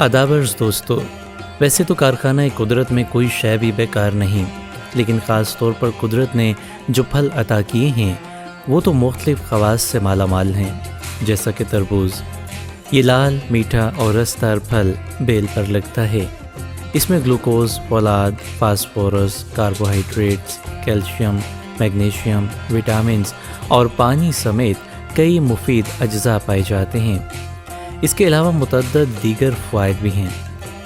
आदाबर्स दोस्तों, वैसे तो कारखाना कुदरत में कोई शय भी बेकार नहीं, लेकिन ख़ास तौर पर कुदरत ने जो फल अता किए हैं वो तो मुख्तलिफ़ ख़वास से माला माल हैं। जैसा कि तरबूज़, ये लाल मीठा और रसदार फल बेल पर लगता है। इसमें ग्लूकोज, फौलाद, phosphorus, carbohydrates, calcium, magnesium, vitamins और पानी समेत कई मुफीद अज्जा पाए जाते हैं। इसके अलावा मुतअद्दिद दीगर फ़वाइद भी हैं,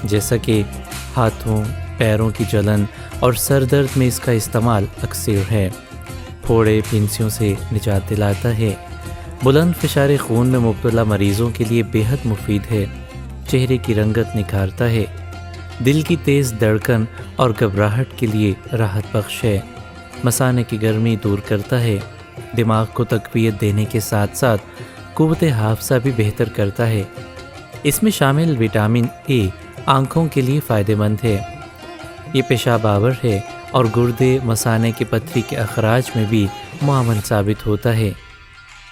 जैसा कि हाथों पैरों की जलन और सर दर्द में इसका इस्तेमाल अक्सर है। फोड़े फिंसियों से निजात दिलाता है। बुलंद फ़िशार खून में मुब्तला मरीज़ों के लिए बेहद मुफीद है। चेहरे की रंगत निखारता है। दिल की तेज़ धड़कन और घबराहट के लिए राहत बख्श है। मसाने की गर्मी दूर करता है। दिमाग को तक़वियत देने के साथ साथ क़ुव्वत हाफ़ज़ा भी बेहतर करता है। इसमें शामिल विटामिन ए आँखों के लिए फ़ायदेमंद है। ये पेशाब आवर है और गुर्दे, मसाने की पथरी के अखराज में भी मुआवन साबित होता है।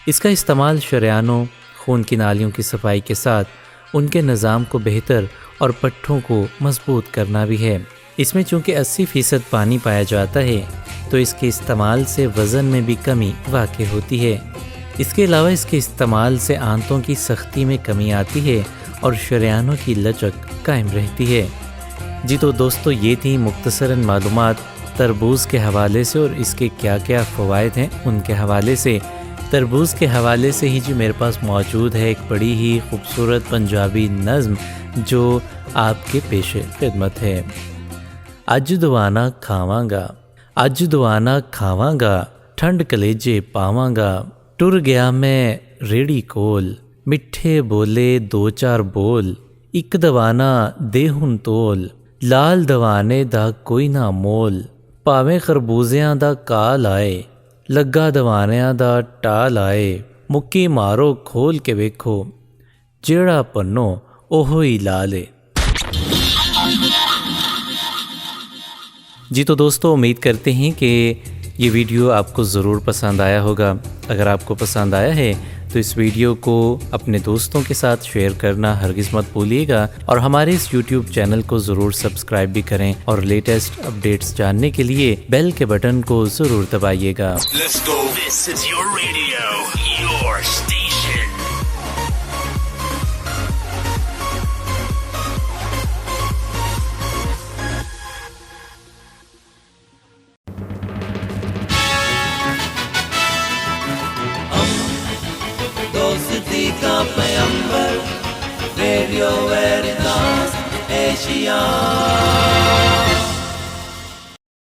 इसका इस्तेमाल शरेयानों, खून की नालियों की सफाई के साथ उनके निज़ाम को बेहतर और पट्ठों को मजबूत करना भी है। इसमें चूँकि 80% पानी पाया जाता है तो इसके इस्तेमाल से वज़न में भी कमी वाक़ई होती है। इसके अलावा इसके इस्तेमाल से आंतों की सख्ती में कमी आती है और शरेयानों की लचक कायम रहती है। जी तो दोस्तों, ये थी मुख्तसरन मालूमात तरबूज़ के हवाले से और इसके क्या क्या फ़वाइद हैं उनके हवाले से। तरबूज़ के हवाले से ही जी मेरे पास मौजूद है एक बड़ी ही खूबसूरत पंजाबी नज़्म जो आपके पेशे खिदमत है। अज दवाना खावांगा, अज दवाना खावांगा, ठंड कलेजे पावांगा, टुर गया मैं रेड़ी कोल, मिठे बोले दो चार बोल, इक दवाना दे हुन तोल, लाल दवाने दा कोई ना मोल, भावें खरबूजियां दा काल आए, लग्गा दवानियां दा टाल आए, मुक्की मारो खोल के वेखो, जेड़ा पन्नो ओहो ही ला ले। जी तो दोस्तों, उम्मीद करते हैं कि ये वीडियो आपको ज़रूर पसंद आया होगा। अगर आपको पसंद आया है तो इस वीडियो को अपने दोस्तों के साथ शेयर करना हरगिज़ मत भूलिएगा और हमारे इस YouTube चैनल को ज़रूर सब्सक्राइब भी करें और लेटेस्ट अपडेट्स जानने के लिए बेल के बटन को ज़रूर दबाइएगा। Let's go. This is your radio, your station. दोस्ती का पैगंबर, रेडियो वेरितास एशिया।